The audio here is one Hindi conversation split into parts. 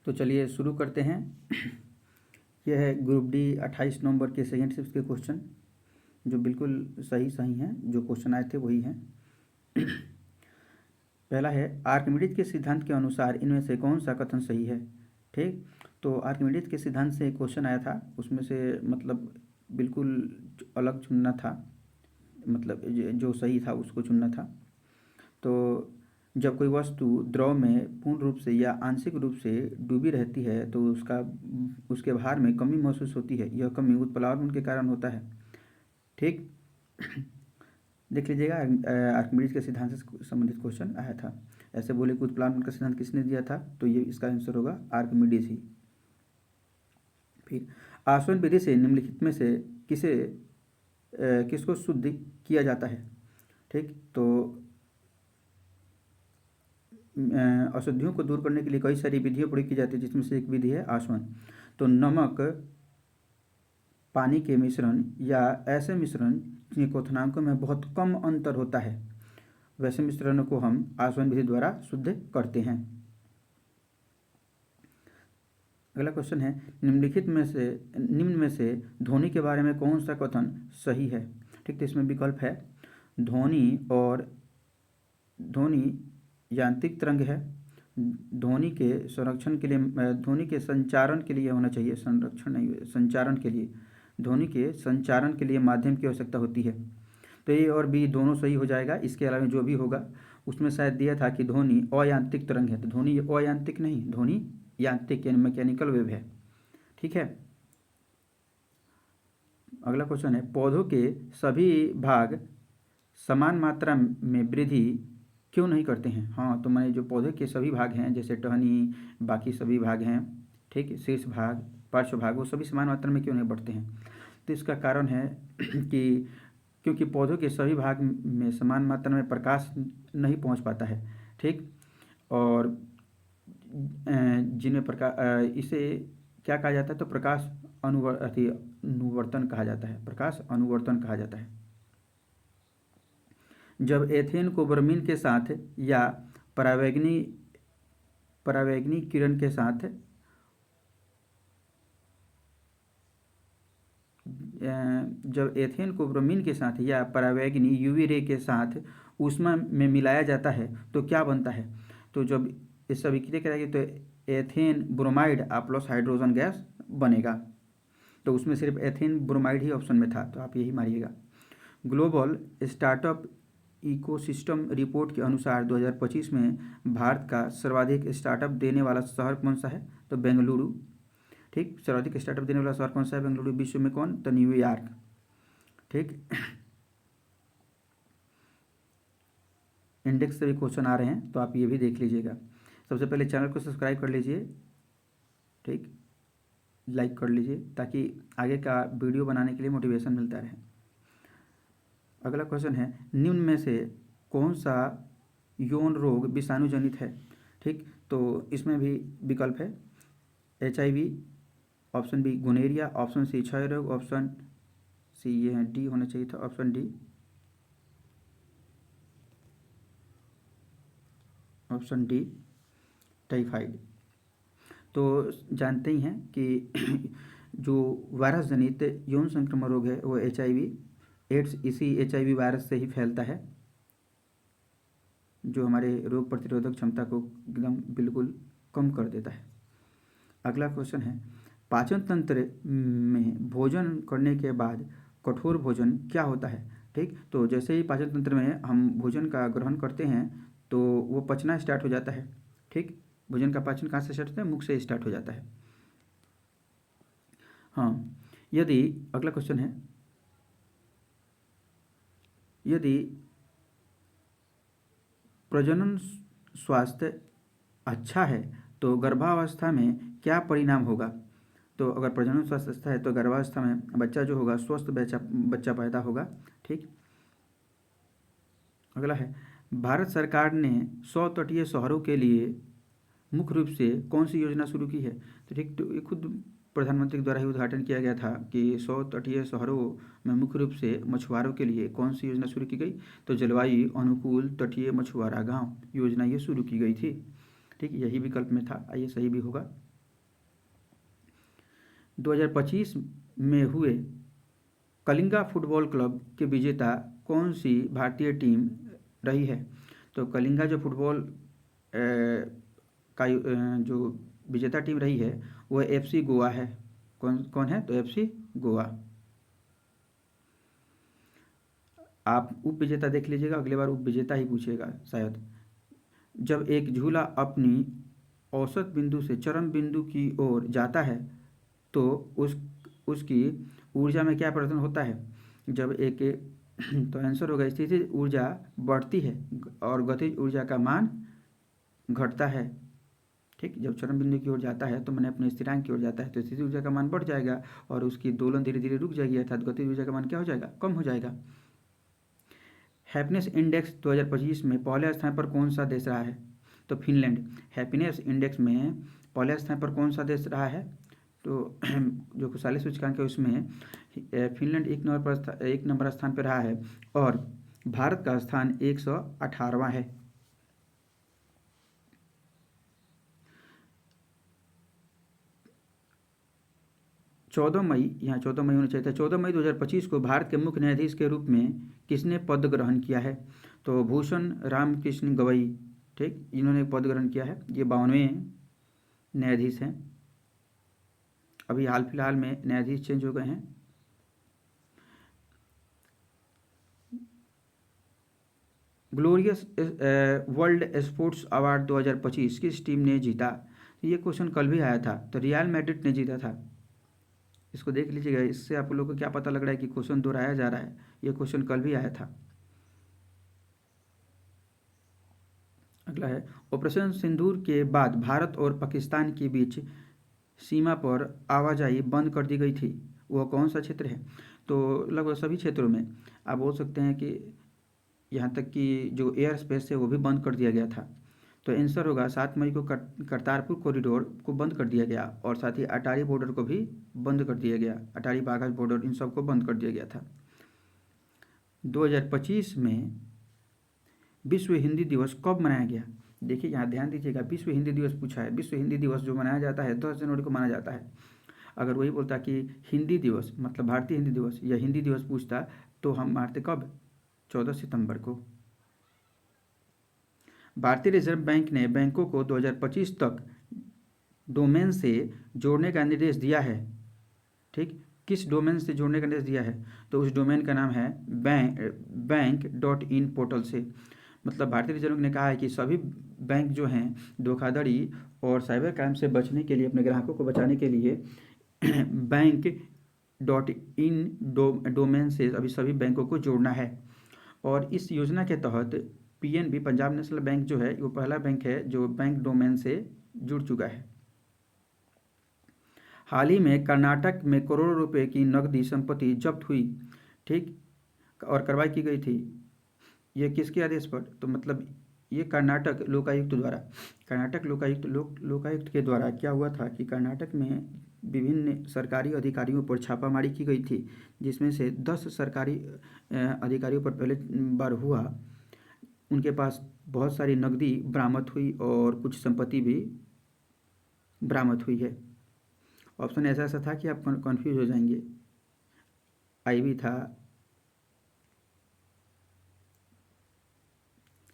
तो चलिए शुरू करते हैं। यह है ग्रुप डी 28 नवंबर के सेकेंड शिफ्ट के क्वेश्चन, जो बिल्कुल सही हैं। जो क्वेश्चन आए थे वही हैं। पहला है, आर्किमिडीज के सिद्धांत के अनुसार इनमें से कौन सा कथन सही है। ठीक, तो आर्किमिडीज के सिद्धांत से एक क्वेश्चन आया था, उसमें से मतलब बिल्कुल अलग चुनना था, मतलब जो सही था उसको चुनना था। तो जब कोई वस्तु द्रव में पूर्ण रूप से या आंशिक रूप से डूबी रहती है तो उसके भार में कमी महसूस होती है। यह कमी उत्प्लावन के कारण होता है। ठीक, देख लीजिएगा, आर्किमिडीज के सिद्धांत से संबंधित क्वेश्चन आया था। ऐसे बोले कि उत्प्लावन का सिद्धांत किसने दिया था, तो ये इसका आंसर होगा आर्किमिडीज ही। फिर आसवन विधि से निम्नलिखित में से किसको शुद्ध किया जाता है। ठीक, तो अशुद्धियों को दूर करने के लिए कई सारी विधियाँ प्रयोग की जाती है, जिसमें से एक विधि है आसवन। तो नमक पानी के मिश्रण या ऐसे मिश्रण जिनके क्वथनांकों में बहुत कम अंतर होता है, वैसे मिश्रणों को हम आसवन विधि द्वारा शुद्ध करते हैं। अगला क्वेश्चन है, निम्न में से ध्वनि के बारे में कौन सा कथन सही है। ठीक, तो इसमें विकल्प है, ध्वनि यांत्रिक तरंग है, ध्वनि के संरक्षण के लिए, ध्वनि के संचारण के लिए होना चाहिए, संरक्षण नहीं, संचारण के लिए, ध्वनि के संचारण के लिए माध्यम की आवश्यकता होती है। तो ए और बी दोनों सही हो जाएगा। इसके अलावा जो भी होगा उसमें शायद दिया था कि ध्वनि अयांत्रिक तरंग है, तो ध्वनि अयांत्रिक नहीं, ध्वनि यांत्रिक यानी मैकेनिकल वेव है। ठीक है, अगला क्वेश्चन है, पौधों के सभी भाग समान मात्रा में वृद्धि क्यों नहीं करते हैं। हाँ, तो मैंने जो पौधे के सभी भाग हैं, जैसे टहनी, बाकी सभी भाग हैं, ठीक, शीर्ष भाग, पार्श्व भाग, वो सभी समान मात्रा में क्यों नहीं बढ़ते हैं। तो इसका कारण है कि क्योंकि पौधों के सभी भाग में समान मात्रा में प्रकाश नहीं पहुंच पाता है। ठीक, और जिनमें प्रकाश, इसे क्या कहा जाता है, तो प्रकाश अनुवर्तन कहा जाता है, प्रकाश अनुवर्तन कहा जाता है। जब एथेन को ब्रोमीन के साथ या परावैंगनी किरण के साथ जब एथेन को ब्रोमीन के साथ या परावैंगनी यूवी रे के साथ ऊष्मा में मिलाया जाता है तो क्या बनता है। तो जब इस अभिक्रिया कराएगी तो ethane bromide plus hydrogen gas बनेगा। तो उसमें सिर्फ एथेन ब्रोमाइड ही ऑप्शन में था, तो आप यही मारिएगा। ग्लोबल स्टार्टअप इकोसिस्टम रिपोर्ट के अनुसार 2025 में भारत का सर्वाधिक स्टार्टअप देने वाला शहर कौन सा है, तो बेंगलुरु। ठीक, सर्वाधिक स्टार्टअप देने वाला शहर कौन सा है, बेंगलुरु। विश्व में कौन, तो न्यूयॉर्क। ठीक, इंडेक्स से भी क्वेश्चन आ रहे हैं, तो आप ये भी देख लीजिएगा। सबसे पहले चैनल को सब्सक्राइब कर लीजिए, ठीक, लाइक कर लीजिए, ताकि आगे का वीडियो बनाने के लिए मोटिवेशन मिलता रहे। अगला क्वेश्चन है, निम्न में से कौन सा यौन रोग विषाणु जनित है। ठीक, तो इसमें भी विकल्प है, HIV, option B gonorrhoea, option C क्षय रोग, ऑप्शन सी ये है डी होना चाहिए था, option D, option D typhoid. तो जानते ही हैं कि जो वायरस जनित यौन संक्रमण रोग है वो HIV एड्स इसी HIV वायरस से ही फैलता है, जो हमारे रोग प्रतिरोधक क्षमता को एकदम बिल्कुल कम कर देता है। अगला क्वेश्चन है, पाचन तंत्र में भोजन करने के बाद कठोर भोजन क्या होता है। ठीक, तो जैसे ही पाचन तंत्र में हम भोजन का ग्रहण करते हैं तो वो पचना स्टार्ट हो जाता है। ठीक, भोजन का पाचन कहाँ से स्टार्ट होता है, मुख से स्टार्ट हो जाता है। हाँ, यदि अगला क्वेश्चन है, यदि प्रजनन स्वास्थ्य अच्छा है तो गर्भावस्था में क्या परिणाम होगा। तो अगर प्रजनन स्वास्थ्य अच्छा है तो गर्भावस्था में बच्चा जो होगा स्वस्थ बच्चा पैदा होगा। ठीक, अगला है, भारत सरकार ने 100 तटीय शहरों के लिए मुख्य रूप से कौन सी योजना शुरू की है। तो ठीक, तो ये खुद प्रधानमंत्री द्वारा ही उद्घाटन किया गया था कि 100 तटीय शहरों में मुख्य रूप से मछुआरों के लिए कौन सी योजना शुरू की गई, तो जलवायु अनुकूल तटीय मछुआरा गांव योजना ये शुरू की गई थी। ठीक, यही विकल्प में था, ये सही भी होगा। 2025 में हुए कलिंगा फुटबॉल क्लब के विजेता कौन सी भारतीय टीम रही है? तो कलिंगा जो फुटबॉल का जो विजेता टीम रही है वह FC गोवा है। कौन कौन है? तो FC गोवा। आप उप विजेता देख लीजिएगा, अगली बार उप विजेता ही पूछेगा शायद। जब एक झूला अपनी औसत बिंदु से चरम बिंदु की ओर जाता है तो उसकी ऊर्जा में क्या परिवर्तन होता है? जब एक तो आंसर होगा स्थितिज ऊर्जा बढ़ती है और गतिज ऊर्जा का मान घटता है। ठीक, जब चरम बिंदु की ओर जाता है तो मैंने अपने स्थिरांक की ओर जाता है तो स्थितिज ऊर्जा का मान बढ़ जाएगा और उसकी दोलन धीरे धीरे रुक जाएगी, अर्थात गतिज ऊर्जा का मान क्या हो जाएगा? कम हो जाएगा। हैप्पीनेस इंडेक्स 2025 में पहले स्थान पर कौन सा देश रहा है? तो फिनलैंड। हैप्पीनेस इंडेक्स में पहले स्थान पर कौन सा देश रहा है? तो जो खुशहाली सूचकांक है उसमें फिनलैंड एक नंबर स्थान पर रहा है और भारत का स्थान 118वां है। 14 मई, यहाँ 14 मई होना चाहिए था, 14 मई 2025 को भारत के मुख्य न्यायाधीश के रूप में किसने पद ग्रहण किया है? तो भूषण रामकृष्ण गवई। ठीक, इन्होंने पद ग्रहण किया है। ये 52वें न्यायाधीश हैं। अभी हाल फिलहाल में न्यायाधीश चेंज हो गए हैं। ग्लोरियस वर्ल्ड स्पोर्ट्स अवार्ड 2025 किस टीम ने जीता? ये क्वेश्चन कल भी आया था, तो रियल मैड्रिड ने जीता था। इसको देख लीजिएगा, इससे आप लोगों को क्या पता लग रहा है कि क्वेश्चन दोहराया जा रहा है। ये क्वेश्चन कल भी आया था। अगला है, ऑपरेशन सिंदूर के बाद भारत और पाकिस्तान के बीच सीमा पर आवाजाही बंद कर दी गई थी, वह कौन सा क्षेत्र है? तो लगभग सभी क्षेत्रों में आप बोल सकते हैं कि यहाँ तक कि जो एयर स्पेस है वो भी बंद कर दिया गया था। तो आंसर होगा 7 मई को करतारपुर कॉरिडोर को बंद कर दिया गया और साथ ही अटारी बॉर्डर को भी बंद कर दिया गया। अटारी बाघा बॉर्डर, इन सब को बंद कर दिया गया था। 2025 में विश्व हिंदी दिवस कब मनाया गया? देखिए यहाँ ध्यान दीजिएगा, विश्व हिंदी दिवस पूछा है। विश्व हिंदी दिवस जो मनाया जाता है 10 जनवरी को मनाया जाता है। अगर वही बोलता कि हिंदी दिवस मतलब भारतीय हिंदी दिवस या हिंदी दिवस पूछता तो हम मानते कब? 14 सितंबर को। भारतीय रिजर्व बैंक ने बैंकों को 2025 तक डोमेन से जोड़ने का निर्देश दिया है। ठीक, किस डोमेन से जोड़ने का निर्देश दिया है? तो उस डोमेन का नाम है बैंक.in पोर्टल से। मतलब भारतीय रिजर्व बैंक ने कहा है कि सभी बैंक जो हैं धोखाधड़ी और साइबर क्राइम से बचने के लिए, अपने ग्राहकों को बचाने के लिए बैंक.in डोमेन से अभी सभी बैंकों को जोड़ना है। और इस योजना के तहत PNB पंजाब नेशनल बैंक जो है वो पहला बैंक है जो बैंक डोमेन से जुड़ चुका है। हाल ही में कर्नाटक में करोड़ों रुपए की नकदी संपत्ति जब्त हुई, ठीक, और कार्रवाई की गई थी। ये किसके आदेश पर? तो मतलब ये कर्नाटक लोकायुक्त के द्वारा क्या हुआ था कि कर्नाटक में विभिन्न सरकारी अधिकारियों पर छापामारी की गई थी, जिसमें से 10 सरकारी अधिकारियों पर पहले बार हुआ। उनके पास बहुत सारी नकदी बरामद हुई और कुछ संपत्ति भी बरामद हुई है। ऑप्शन ऐसा था कि आप कंफ्यूज हो जाएंगे। आई भी था।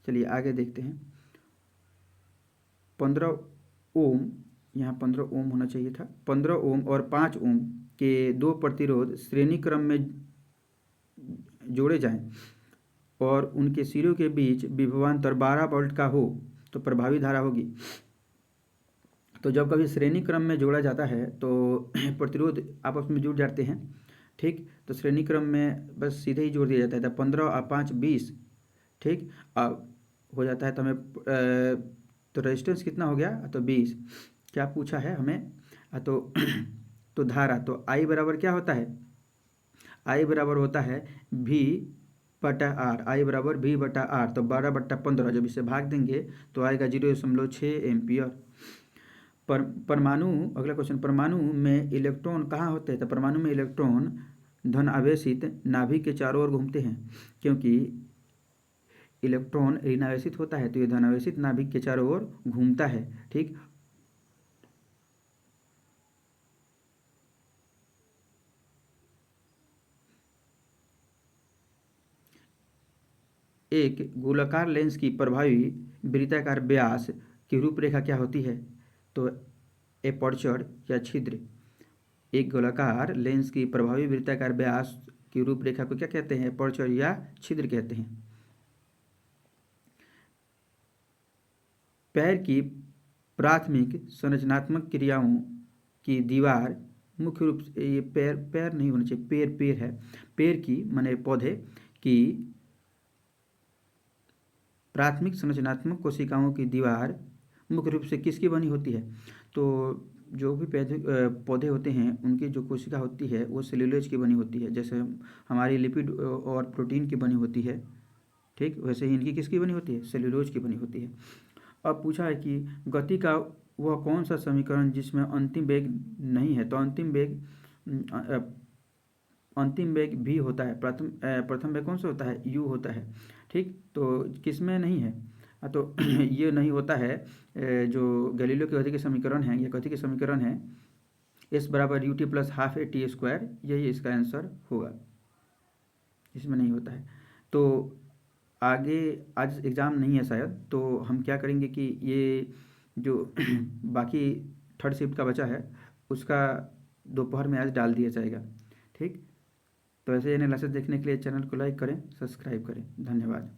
चलिए आगे देखते हैं। 15 ओम, यहाँ 15 ओम होना चाहिए था। 15 ओम और 5 ओम के दो प्रतिरोध श्रेणी क्रम में जोड़े जाएं और उनके सिरों के बीच विभवांतर 12 वोल्ट का हो तो प्रभावी धारा होगी। तो जब कभी श्रेणी क्रम में जोड़ा जाता है तो प्रतिरोध आपस में जुड़ जाते हैं, ठीक। तो श्रेणी क्रम में बस सीधे ही जोड़ दिया जाता है। 15 और 5 20, ठीक। अब हो जाता है तो हमें तो रेजिस्टेंस कितना हो गया? तो 20। क्या पूछा है हमें? तो धारा, तो I बराबर क्या होता है? I बराबर होता है V/R। I बराबर V/R। तो 12/15 जब इसे भाग देंगे तो आएगा 0.6 एम्पियर। परमाणु, अगला क्वेश्चन, परमाणु में इलेक्ट्रॉन कहाँ होते हैं? तो परमाणु में इलेक्ट्रॉन धन आवेशित नाभिक के चारों ओर घूमते हैं, क्योंकि इलेक्ट्रॉन ऋणावेशित होता है तो ये धनावेशित नाभिक के चारों ओर घूमता है, ठीक। एक गोलाकार लेंस की प्रभावी वृत्ताकार व्यास की रूपरेखा क्या होती है? तो एपर्चर या छिद्र। एक गोलाकार लेंस की प्रभावी वृत्ताकार व्यास की रूपरेखा को क्या कहते हैं? एपर्चर या छिद्र कहते हैं। पैर की प्राथमिक संरचनात्मक क्रियाओं की दीवार मुख्य रूप से, ये पैर पैर नहीं होना चाहिए, पैर पैर है, पैर की माने पौधे की प्राथमिक संरचनात्मक कोशिकाओं की दीवार मुख्य रूप से किसकी बनी होती है? तो जो भी पौधे होते हैं उनकी जो कोशिका होती है वो सेल्यूलोज की बनी होती है। जैसे हमारी लिपिड और प्रोटीन की बनी होती है, ठीक वैसे ही इनकी किसकी बनी होती है? सेल्यूलोज की बनी होती है। अब पूछा है कि गति का वह कौन सा समीकरण जिसमें अंतिम वेग नहीं है? तो अंतिम वेग भी होता है, प्रथम वेग कौन सा होता है? यू होता है, ठीक। तो किसमें नहीं है? तो ये नहीं होता है। जो गैलीलियो के गति के समीकरण है, ये गति के समीकरण है s बराबर ut plus half A T square, यही इसका आंसर होगा, इसमें नहीं होता है। तो आगे आज एग्ज़ाम नहीं है शायद, तो हम क्या करेंगे कि ये जो बाकी थर्ड शिफ्ट का बचा है उसका दोपहर में आज डाल दिया जाएगा, ठीक। तो ऐसे एनालिसिस देखने के लिए चैनल को लाइक करें, सब्सक्राइब करें। धन्यवाद।